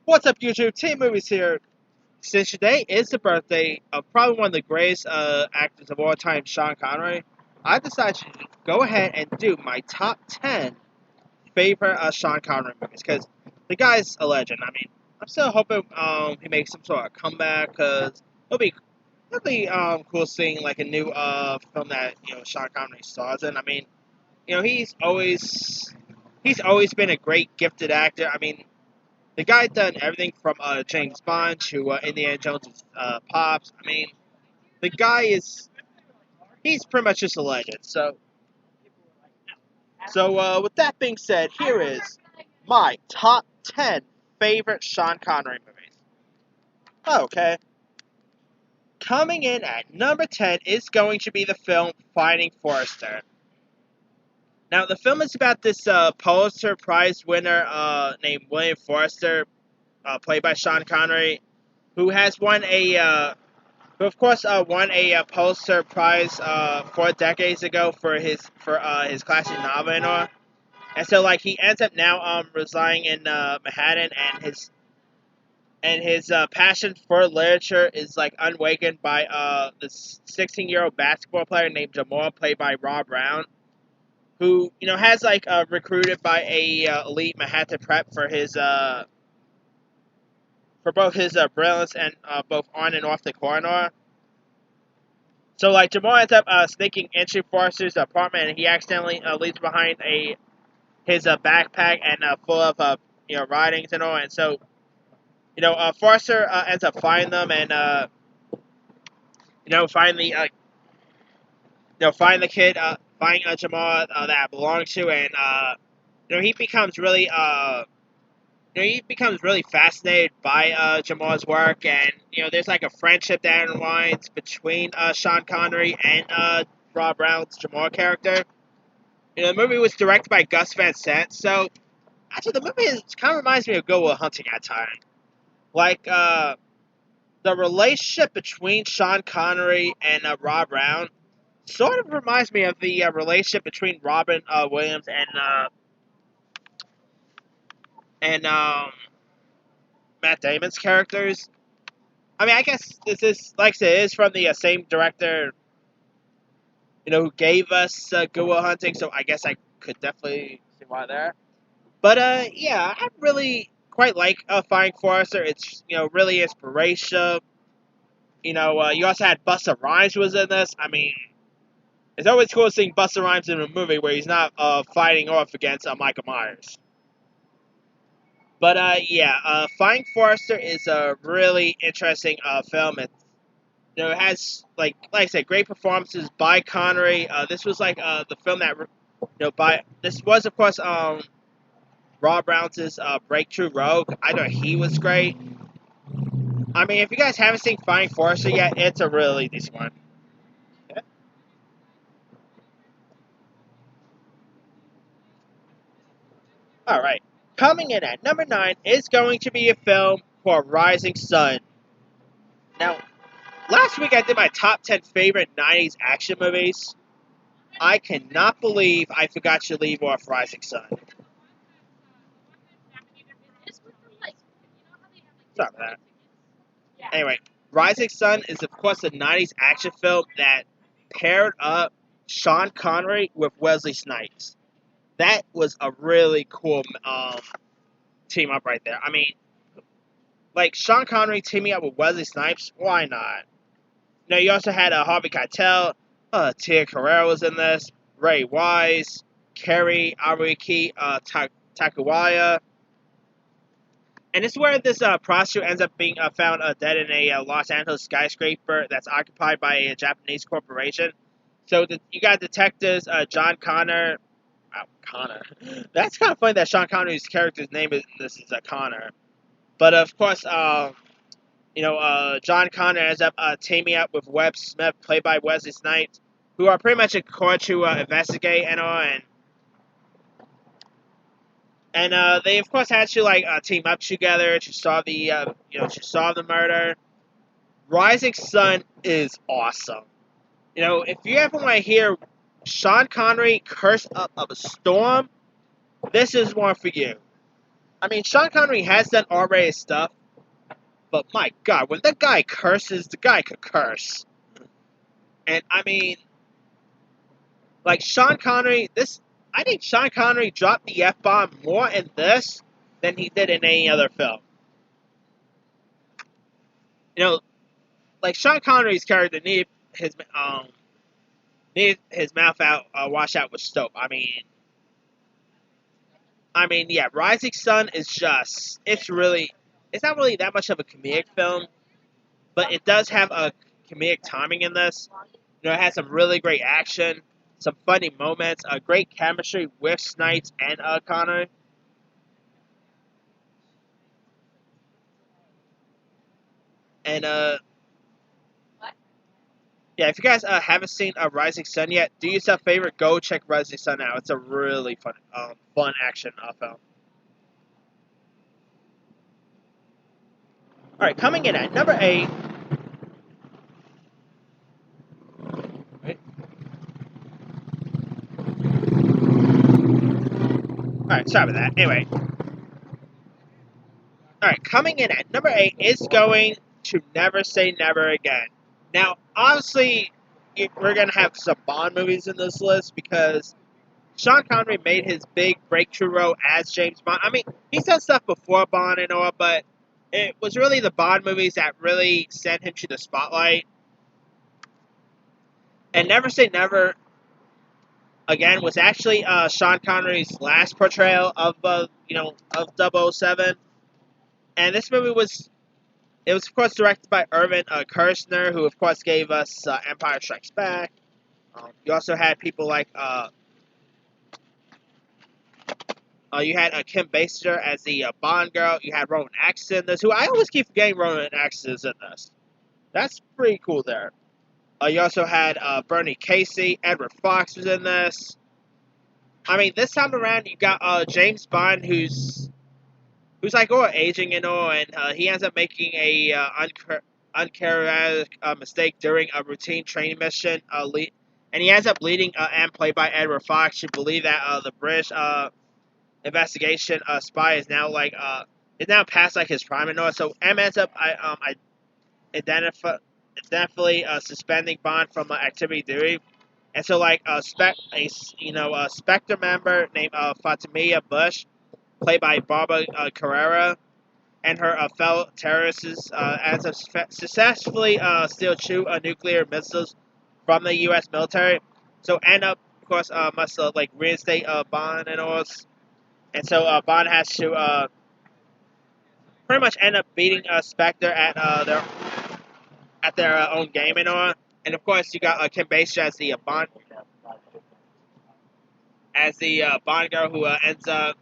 What's up, YouTube? Team Movies here. Since today is the birthday of probably one of the greatest actors of all time, Sean Connery, I decided to go ahead and do my top 10 favorite Sean Connery movies because the guy's a legend. I mean, I'm still hoping he makes some sort of comeback because it'll be cool seeing like a new film that Sean Connery stars in. I mean, he's always been a great gifted actor. I mean, the guy done everything from James Bond to Indiana Jones' Pops. I mean, the guy he's pretty much just a legend. So with that being said, here is my top 10 favorite Sean Connery movies. Okay. Coming in at number 10 is going to be the film Finding Forrester. Now, the film is about this Pulitzer Prize winner named William Forrester, played by Sean Connery, who has won who of course won a Pulitzer Prize 4 decades ago for his classic novel and all. And so like he ends up now residing in Manhattan, and his passion for literature is like unawakened by this 16-year-old basketball player named Jamal, played by Rob Brown, who has like recruited by a elite Manhattan prep for both his brilliance and both on and off the court. So, like, Jamal ends up sneaking into Forrester's apartment, and he accidentally leaves behind his backpack and full of writings and all. And so, Forrester ends up finding them and finally find the kid, find Jamal that belongs to, and he becomes really fascinated by Jamal's work, and there's like a friendship that unwinds between Sean Connery and Rob Brown's Jamal character. The movie was directed by Gus Van Sant, so actually the movie kind of reminds me of Good Will Hunting at times. Like the relationship between Sean Connery and Rob Brown sort of reminds me of the relationship between Robin Williams and Matt Damon's characters. I mean, I guess this is, like I said, it is from the same director, who gave us Good Will Hunting, so I guess I could definitely see why there. But, yeah, I really quite like Finding Forrester. It's, really inspirational. You also had Busta Rhymes was in this. I mean, it's always cool seeing Busta Rhymes in a movie where he's not fighting off against Michael Myers. But Finding Forrester is a really interesting film. It has like I said, great performances by Connery. This was like the film that this was of course Rob Brown's breakthrough role. I know he was great. I mean, if you guys haven't seen Finding Forrester yet, it's a really decent one. Yeah. All right, coming in at number 9 is going to be a film called Rising Sun. Now, last week I did my top 10 favorite 90s action movies. I cannot believe I forgot to leave off Rising Sun. Sorry about that. Anyway, Rising Sun is of course a 90s action film that paired up Sean Connery with Wesley Snipes. That was a really cool team up right there. I mean, like Sean Connery teaming up with Wesley Snipes, why not? You also had Harvey Keitel, Tia Carrere was in this, Ray Wise, Kerry, Ariki, Takuya. And this is where this prostitute ends up being found dead in a Los Angeles skyscraper that's occupied by a Japanese corporation. So you got detectives John Connor. Connor. That's kind of funny that Sean Connery's character's name is Connor. But of course, John Connor ends up teaming up with Webb Smith, played by Wesley Snipes, who are pretty much in court to investigate and all, and they of course had to like team up together to solve the murder. Rising Sun is awesome. If you ever want to hear Sean Connery curse up of a storm, this is one for you. I mean, Sean Connery has done R-rated stuff, but my God, when the guy curses, the guy could curse. And I mean, like Sean Connery, I think Sean Connery dropped the F bomb more in this than he did in any other film. You know, like Sean Connery's character needed his mouth out washed out with soap. I mean, yeah, Rising Sun is just it's not really that much of a comedic film, but it does have a comedic timing in this. You know, it has some really great action, some funny moments, a great chemistry with Snipes and Connery. And yeah, if you guys haven't seen Rising Sun yet, do yourself a favor, go check Rising Sun out. It's a really fun action film. All right, coming in at number 8. Wait. All right, sorry about that. Anyway, all right, coming in at number 8 is going to Never Say Never Again. Now, obviously, we're gonna have some Bond movies in this list because Sean Connery made his big breakthrough role as James Bond. I mean, he's done stuff before Bond and all, but it was really the Bond movies that really sent him to the spotlight. And Never Say Never again was actually Sean Connery's last portrayal of of 007. And this movie was of course directed by Irvin Kershner, who of course gave us Empire Strikes Back. You also had people like you had Kim Basinger as the Bond girl. You had Rowan Atkinson in this, who I always keep forgetting Rowan Atkinson is in this. That's pretty cool there. You also had Bernie Casey. Edward Fox was in this. I mean, this time around, you got James Bond, who's like aging and all, and he ends up making a uncharacteristic mistake during a routine training mission. And he ends up leading and played by Edward Fox to believe that the British investigation spy is now past like his prime and all. So M ends up definitely suspending Bond from activity duty. And so, like a Spectre member named Fatimia Bush, played by Barbara Carrera, and her fellow terrorists ends up successfully steal two nuclear missiles from the U.S. military. So end up, of course, must reinstate Bond and all. And so Bond has to pretty much end up beating Spectre at their own game and all. And of course, you got Kim Basinger as the Bond girl who ends up.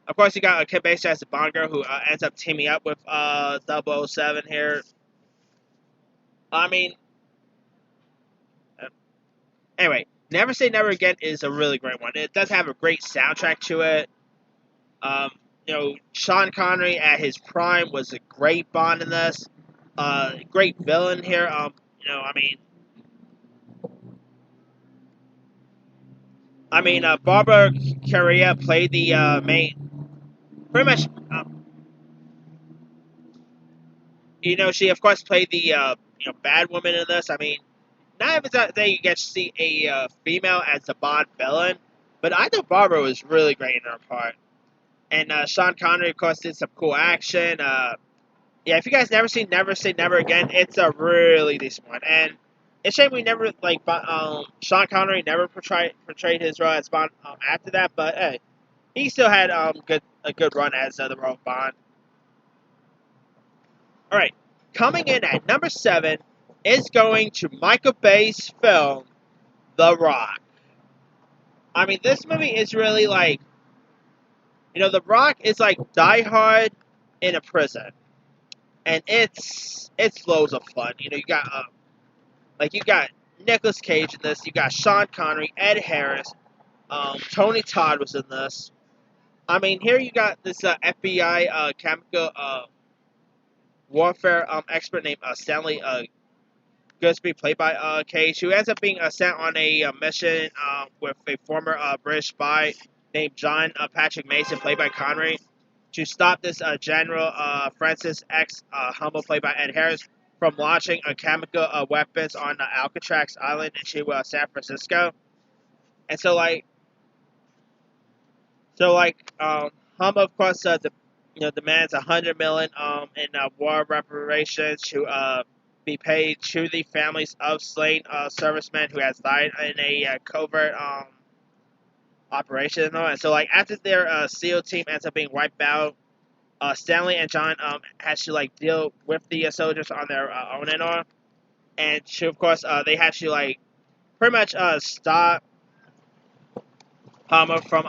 Of course, you got Kim Basinger as the Bond girl who ends up teaming up with 007 here. I mean, uh, anyway, Never Say Never Again is a really great one. It does have a great soundtrack to it. Sean Connery at his prime was a great Bond in this. Great villain here. Barbara Carrera played the main. Pretty much, she of course played the bad woman in this. I mean, not every day you get to see a female as a Bond villain, but I thought Barbara was really great in her part. And Sean Connery, of course, did some cool action. Yeah, if you guys never seen Never Say Never Again, it's a really decent one. And it's a shame we never Sean Connery never portrayed his role as Bond after that. But hey, he still had a good run as the role of Bond. All right, coming in at number 7 is going to Michael Bay's film The Rock. I mean, this movie is really The Rock is like Die Hard in a prison, and it's loads of fun. You got Nicolas Cage in this. You got Sean Connery, Ed Harris, Tony Todd was in this. I mean, here you got this FBI chemical warfare expert named Stanley Goodspeed, played by Cage, who ends up being sent on a mission with a former British spy named John Patrick Mason, played by Connery, to stop this General Francis X. Humble, played by Ed Harris, from launching chemical weapons on Alcatraz Island into San Francisco. And Humble, of course, demands 100 million in war reparations to be paid to the families of slain servicemen who has died in a covert operation. And so, after their SEAL team ends up being wiped out, Stanley and John has to deal with the soldiers on their own and all, and to, of course, they have to pretty much stop Hummer from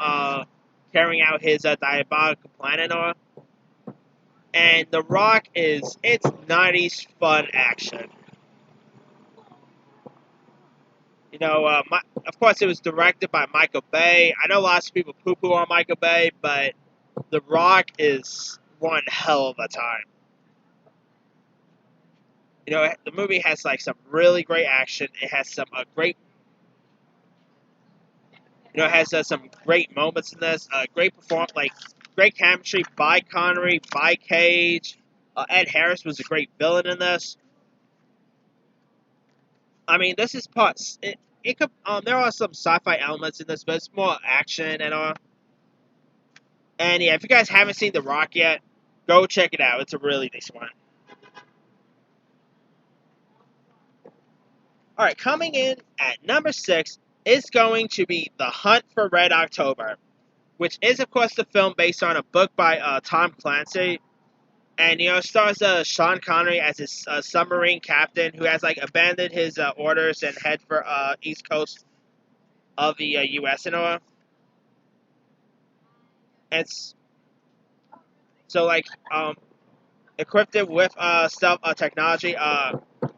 carrying out his diabolical plan and all. And The Rock it's 90s fun action. Of course, it was directed by Michael Bay. I know lots of people poo-poo on Michael Bay, but The Rock is one hell of a time. The movie has some really great action. It has some great, some great moments in this. Great performance, great chemistry by Connery, by Cage. Ed Harris was a great villain in this. I mean, this is parts. It could. There are some sci-fi elements in this, but it's more action and all. And yeah, if you guys haven't seen The Rock yet, go check it out. It's a really nice one. All right, coming in at number 6 is going to be The Hunt for Red October, which is, of course, the film based on a book by Tom Clancy. And, stars Sean Connery as his submarine captain who has, abandoned his orders and head for East Coast of the U.S. and all. And so, equipped with stealth technology,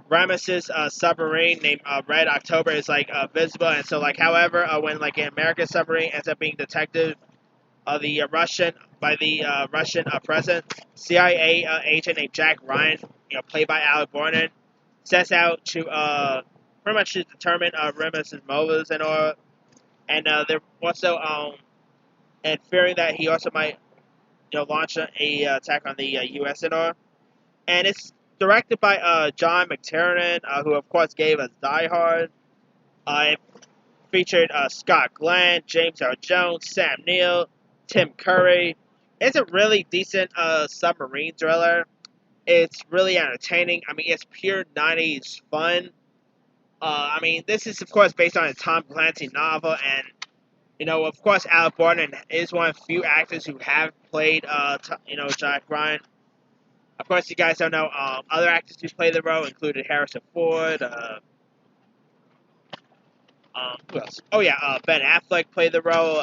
Rames's submarine named Red October is, visible. And so, however, when, an American submarine ends up being detected the Russian president, CIA agent named Jack Ryan, played by Alec Baldwin, sets out to pretty much to determine Remus's motives and all, and they're also and fearing that he also might launch a attack on the U.S. and all, and it's directed by John McTiernan, who of course gave us Die Hard. It featured Scott Glenn, James Earl Jones, Sam Neill, Tim Curry. It's a really decent submarine thriller. It's really entertaining. I mean, it's pure 90s fun. I mean, this is, of course, based on a Tom Clancy novel, and, of course, Alec Baldwin is one of the few actors who have played, Jack Ryan. Of course, you guys don't know, other actors who played the role included Harrison Ford, who else? Oh, yeah, Ben Affleck played the role,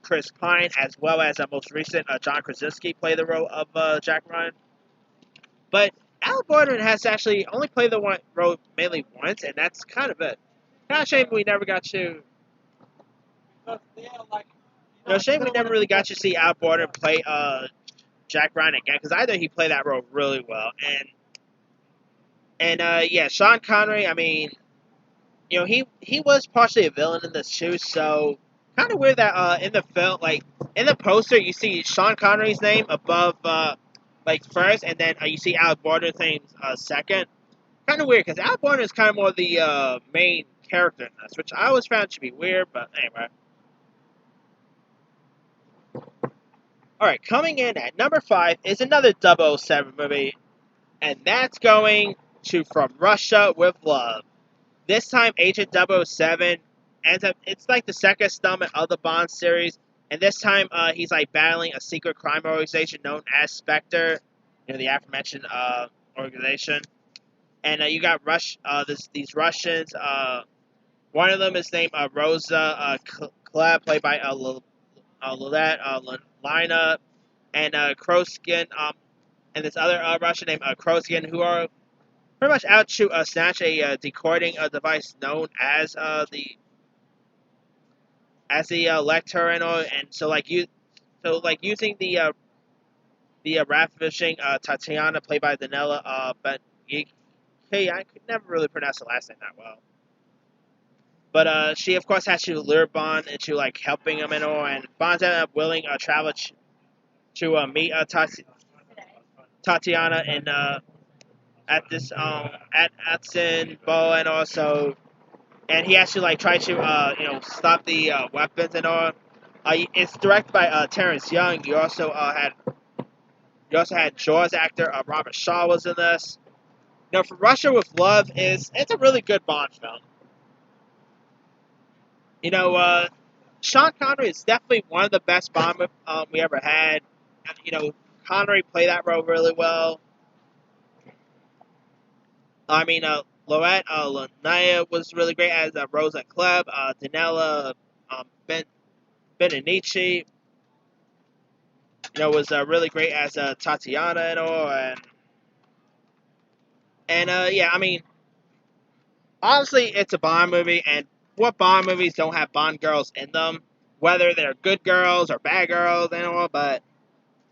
Chris Pine, as well as most recent John Krasinski played the role of Jack Ryan. But Alec Baldwin has actually only played the role mainly once, and that's kind of it. Kind of shame we never got to. Shame we never really got to see Alec Baldwin play Jack Ryan again, because I thought he played that role really well. And yeah, Sean Connery. I mean, he was partially a villain in this too, so kind of weird that in the film, in the poster, you see Sean Connery's name above, first, and then you see Alec Baldwin's name second. Kind of weird, because Alec Baldwin is kind of more the main character in this, which I always found to be weird, but anyway. Alright, coming in at number 5 is another 007 movie, and that's going to From Russia with Love. This time, Agent 007 ends up, it's the second installment of the Bond series, and this time he's battling a secret crime organization known as Spectre, the aforementioned organization. And you got these Russians. One of them is named Rosa Klebb, played by Lilette Lina, and Kroskin, and this other Russian named Kroskin, who are pretty much out to snatch a decoding device known as the Lecter and all, and so using the rat fishing Tatiana, played by Danila Hey, I could never really pronounce the last name that well. But she of course has to lure Bond into like helping him and all, and Bond's ended up willing travel to meet Tatiana in at this at Sin Bo, and also and he actually like tried to stop the weapons and all. It's directed by Terrence Young. You also had Jaws actor Robert Shaw was in this. For Russia with Love it's a really good Bond film. You know, Sean Connery is definitely one of the best Bond we ever had. Connery played that role really well. I mean, Laurette Lanaya was really great as Rosa Klebb. Danella Beninici, was really great as Tatiana and all. And yeah, I mean, honestly, it's a Bond movie, and what Bond movies don't have Bond girls in them? Whether they're good girls or bad girls and all, but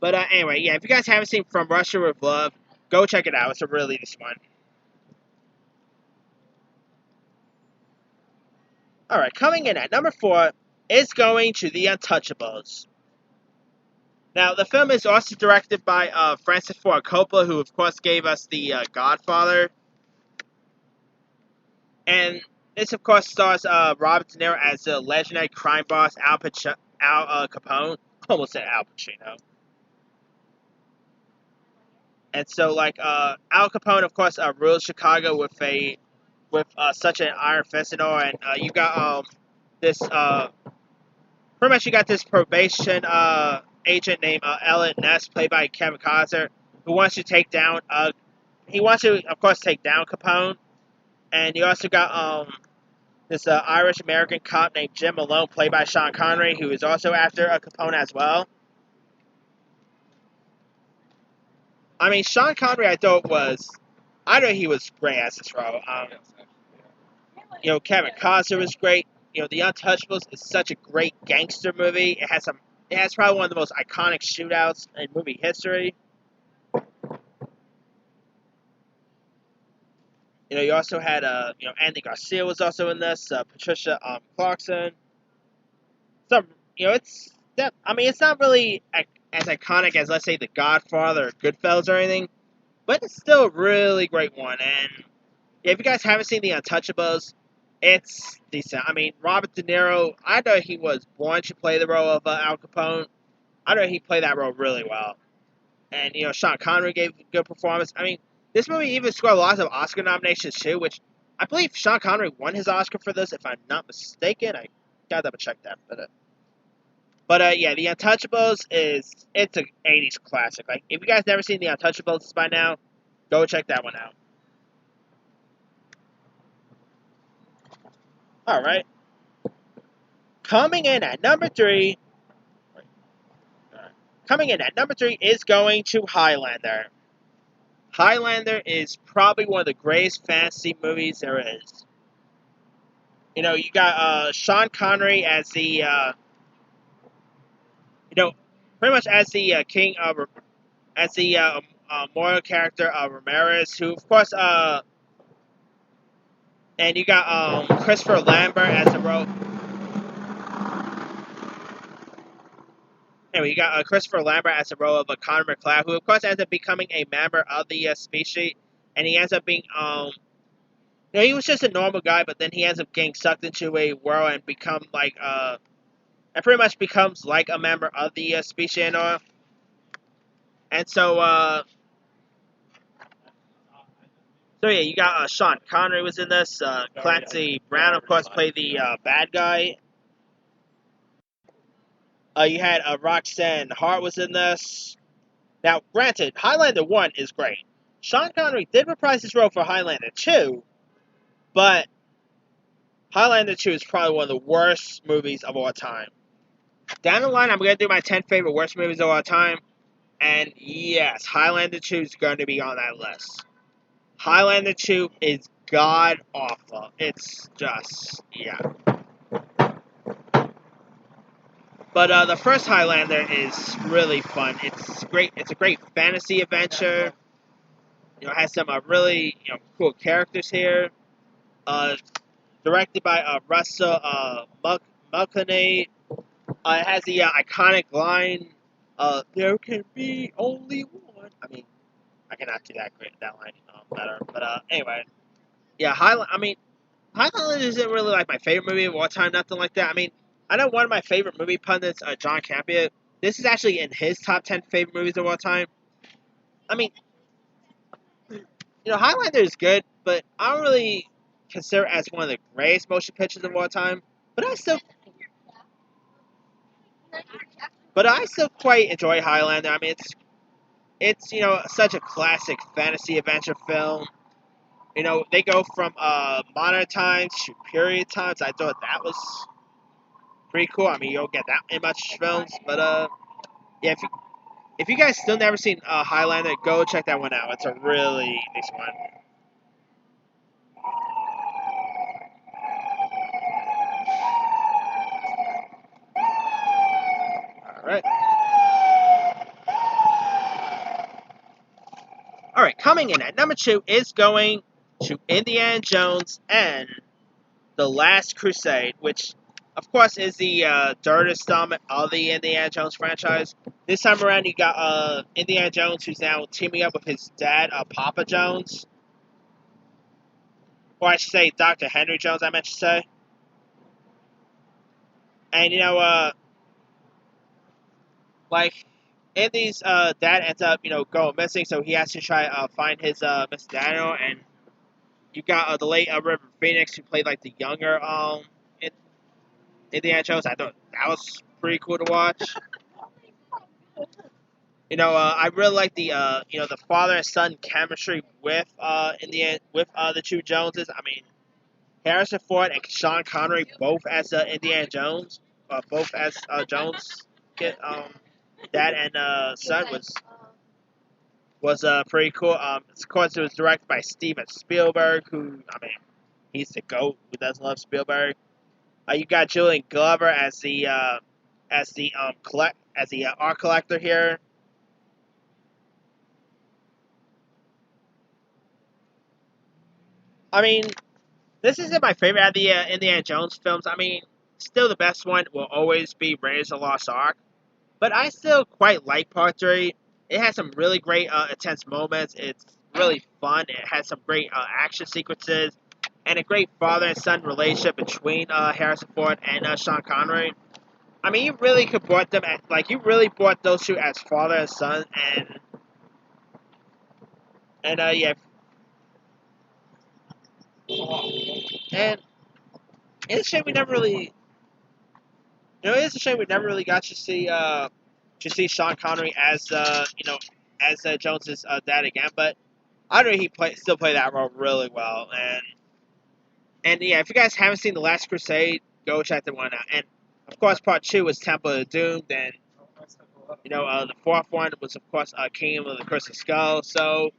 anyway, yeah, if you guys haven't seen From Russia with Love, go check it out. It's a really nice one. Alright, coming in at number 4 is going to The Untouchables. Now, the film is also directed by Francis Ford Coppola, who, of course, gave us The Godfather. And this, of course, stars Robert De Niro as the legendary crime boss Al Capone. Almost said Al Pacino. And so, like, Al Capone, of course, rules Chicago with such an iron fist and all. And you got this pretty much you got this probation agent named Elliot Ness, played by Kevin Costner, who wants to take down. He wants to, of course, take down Capone, and you also got this Irish American cop named Jim Malone, played by Sean Connery, who is also after Capone as well. I mean, Sean Connery, I thought he was great as this role. Kevin Costner was great. The Untouchables is such a great gangster movie. It has probably one of the most iconic shootouts in movie history. You also had Andy Garcia was also in this. Patricia Clarkson. Some it's not really as iconic as, let's say, The Godfather or Goodfellas or anything, but it's still a really great one. And yeah, if you guys haven't seen The Untouchables, it's decent. I mean, Robert De Niro, I know he was born to play the role of Al Capone. I know he played that role really well. And, Sean Connery gave a good performance. I mean, this movie even scored lots of Oscar nominations, too, which I believe Sean Connery won his Oscar for this, if I'm not mistaken. I gotta double check that. But yeah, The Untouchables it's an 80s classic. Like, if you guys never seen The Untouchables by now, go check that one out. Alright. Coming in at number 3 is going to Highlander. Highlander is probably one of the greatest fantasy movies there is. You got Sean Connery as the, pretty much as the king of, as the mortal character of Ramirez, who, of course, and you got Christopher Lambert as the role. Anyway, you got Christopher Lambert as the role of Connor McLeod, who, of course, ends up becoming a member of the species, and he ends up being, he was just a normal guy, but then he ends up getting sucked into a world and become like, and pretty much becomes like a member of the species and all. And so yeah, you got Sean Connery was in this. Clancy Brown, of course, played the bad guy. You had Roxanne Hart was in this. Now, granted, Highlander 1 is great. Sean Connery did reprise his role for Highlander 2, but Highlander 2 is probably one of the worst movies of all time. Down the line, I'm going to do my 10 favorite worst movies of all time. And yes, Highlander 2 is going to be on that list. Highlander 2 is god awful. It's just, yeah. But the first Highlander is really fun. It's great. It's a great fantasy adventure. has some really cool characters here. Uh, Directed by Russell Mulcahy. It has the iconic line, "There can be only one." I mean, I cannot do that line better. But anyway, yeah, Highland. I mean, Highlander isn't really like my favorite movie of all time. Nothing like that. I mean, I know one of my favorite movie pundits, John Campea. This is actually in his top 10 favorite movies of all time. I mean, Highlander is good, but I don't really consider it as one of the greatest motion pictures of all time. But I still, quite enjoy Highlander. I mean, it's such a classic fantasy adventure film. They go from modern times to period times. I thought that was pretty cool. I mean, you don't get that in much films, but yeah. If you guys still never seen Highlander, go check that one out. It's a really nice one. All right. All right. Coming in at number 2 is going to Indiana Jones and the Last Crusade, which, of course, is the third installment of the Indiana Jones franchise. This time around, you got Indiana Jones, who's now teaming up with his dad, Papa Jones. Or I should say Dr. Henry Jones, I meant to say. And, like, Indy's dad ends up, going missing, so he has to try find his Mr. Daniel, and you got the late River Phoenix, who played, like, the younger Indiana Jones. I thought that was pretty cool to watch. I really like the father and son chemistry with the two Joneses. I mean, Harrison Ford and Sean Connery both as Indiana Jones, both as Jones, kid, dad and son was pretty cool. Of course, it was directed by Steven Spielberg, who I mean, he's the goat. Who doesn't love Spielberg? You got Julian Glover as the art collector here. I mean, this isn't my favorite of the Indiana Jones films. I mean, still the best one will always be Raiders of the Lost Ark. But I still quite like Part 3. It has some really great intense moments. It's really fun. It has some great action sequences. And a great father and son relationship between Harrison Ford and Sean Connery. I mean, you really could put them at, like, you really brought those two as father and son. And yeah. And it's a shame we never really it's a shame we never really got to see Sean Connery as as Jones's dad again. But I know still play that role really well. And yeah, if you guys haven't seen The Last Crusade, go check that one out. And of course, Part 2 was Temple of Doom. Then the fourth one was of course Kingdom of the Crystal Skull. So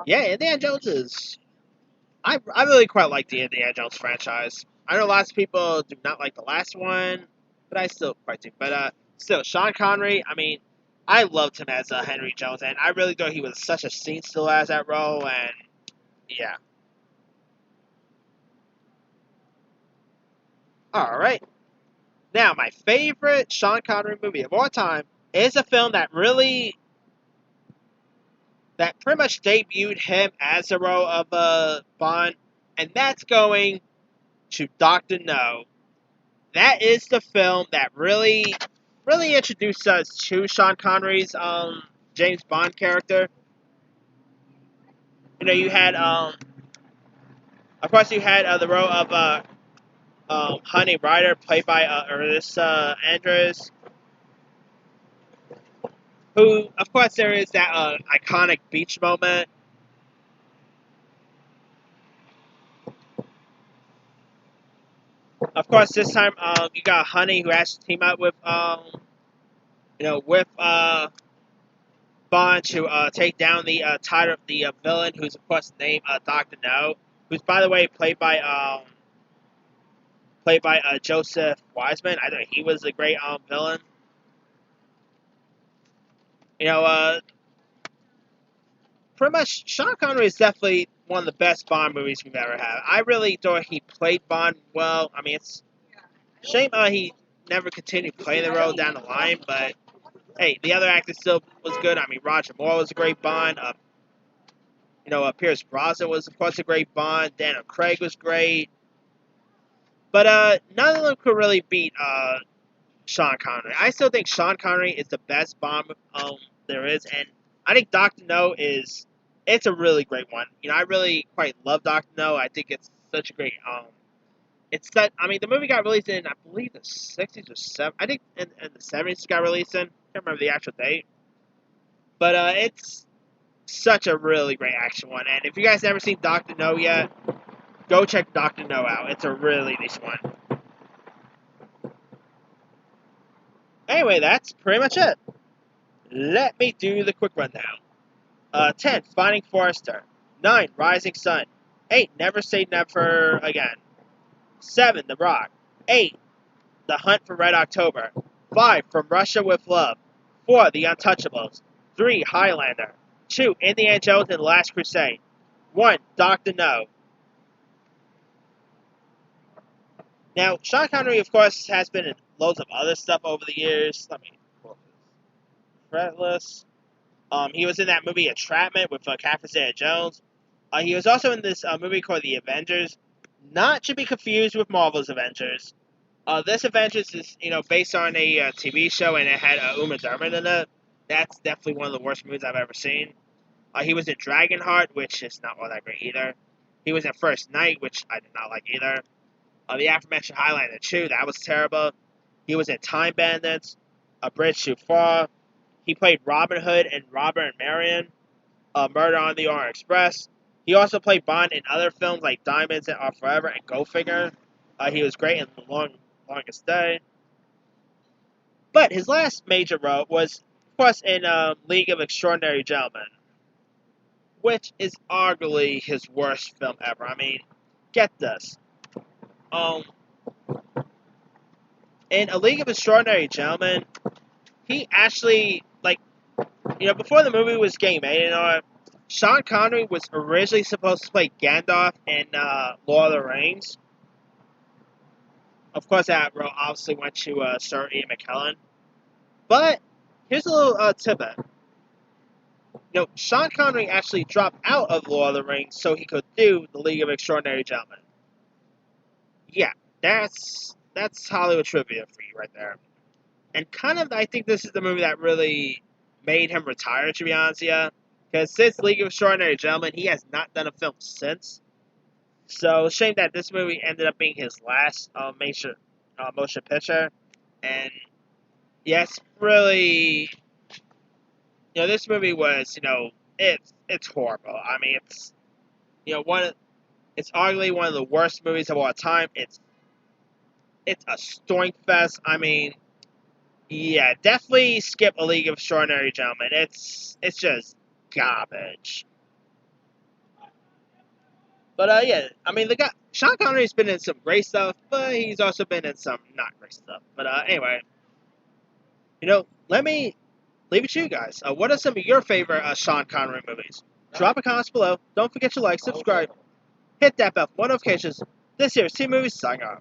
yeah, Indiana Jones is. I really quite like the Indiana Jones franchise. I know lots of people do not like the last one, but I still quite do. But still, Sean Connery. I mean, I loved him as Henry Jones, and I really thought he was such a scene stealer as that role. And yeah, all right. Now, my favorite Sean Connery movie of all time is a film that pretty much debuted him as the role of Bond, and that's going to Doctor No. That is the film that really introduced us to Sean Connery's James Bond character. You had of course you had the role of Honey Rider, played by Ernest Andrews, who of course there is that iconic beach moment. Of course, this time you got Honey, who has to team up with with Bond to take down the title of the villain, who's of course named Doctor No, who's by the way played by Joseph Wiseman. I think he was a great villain. You know, pretty much, Sean Connery is definitely one of the best Bond movies we've ever had. I really thought he played Bond well. I mean, it's a shame he never continued playing the role down the line, but hey, the other actor still was good. I mean, Roger Moore was a great Bond. Pierce Brosnan was, of course, a great Bond. Daniel Craig was great. But none of them could really beat Sean Connery. I still think Sean Connery is the best Bond there is, and I think Doctor No it's a really great one. I really quite love Doctor No. I think it's such a great the movie got released in, I believe, the 60s or 70s. I think in the 70s it got released in. I can't remember the actual date. But it's such a really great action one. And if you guys never seen Doctor No yet, go check Doctor No out. It's a really nice one. Anyway, that's pretty much it. Let me do the quick rundown. 10, Finding Forrester. 9, Rising Sun. 8, Never Say Never Again. 7, The Rock. 8, The Hunt for Red October. 5, From Russia with Love. 4, The Untouchables. 3, Highlander. 2, Indiana Jones and the Last Crusade. 1, Doctor No. Now, Sean Connery, of course, has been in loads of other stuff over the years. Let me pull this list. He was in that movie Entrapment with Catherine Zeta-Jones. He was also in this movie called The Avengers, not to be confused with Marvel's Avengers. This Avengers is, based on a TV show, and it had Uma Thurman in it. That's definitely one of the worst movies I've ever seen. He was in Dragonheart, which is not all that great either. He was in First Night, which I did not like either. The aforementioned Highlander 2, that was terrible. He was in Time Bandits, A Bridge Too Far. He played Robin Hood in Robert and Marion, Murder on the Orient Express. He also played Bond in other films like Diamonds Are Forever and Go Figure. He was great in The Longest Day. But his last major role was, of course, in League of Extraordinary Gentlemen, which is arguably his worst film ever. I mean, get this. In A League of Extraordinary Gentlemen, he actually, before the movie was getting made and all, Sean Connery was originally supposed to play Gandalf in Lord of the Rings. Of course, that role obviously went to Sir Ian McKellen. But here's a little tidbit. Sean Connery actually dropped out of Lord of the Rings so he could do The League of Extraordinary Gentlemen. Yeah, that's Hollywood trivia for you right there. And I think this is the movie that really made him retire, to be honest with you. Because since League of Extraordinary Gentlemen, he has not done a film since. So, shame that this movie ended up being his last major motion picture. And, yes, really, this movie was, it's horrible. I mean, it's, it's arguably one of the worst movies of all time. It's a stoink fest. I mean, yeah, definitely skip A League of Extraordinary Gentlemen. It's just garbage. But yeah, I mean, Sean Connery's been in some great stuff, but he's also been in some not great stuff. But anyway, let me leave it to you guys. What are some of your favorite Sean Connery movies? Drop a comment below. Don't forget to like, subscribe, hit that bell for notifications. This here is Team Movies signing off.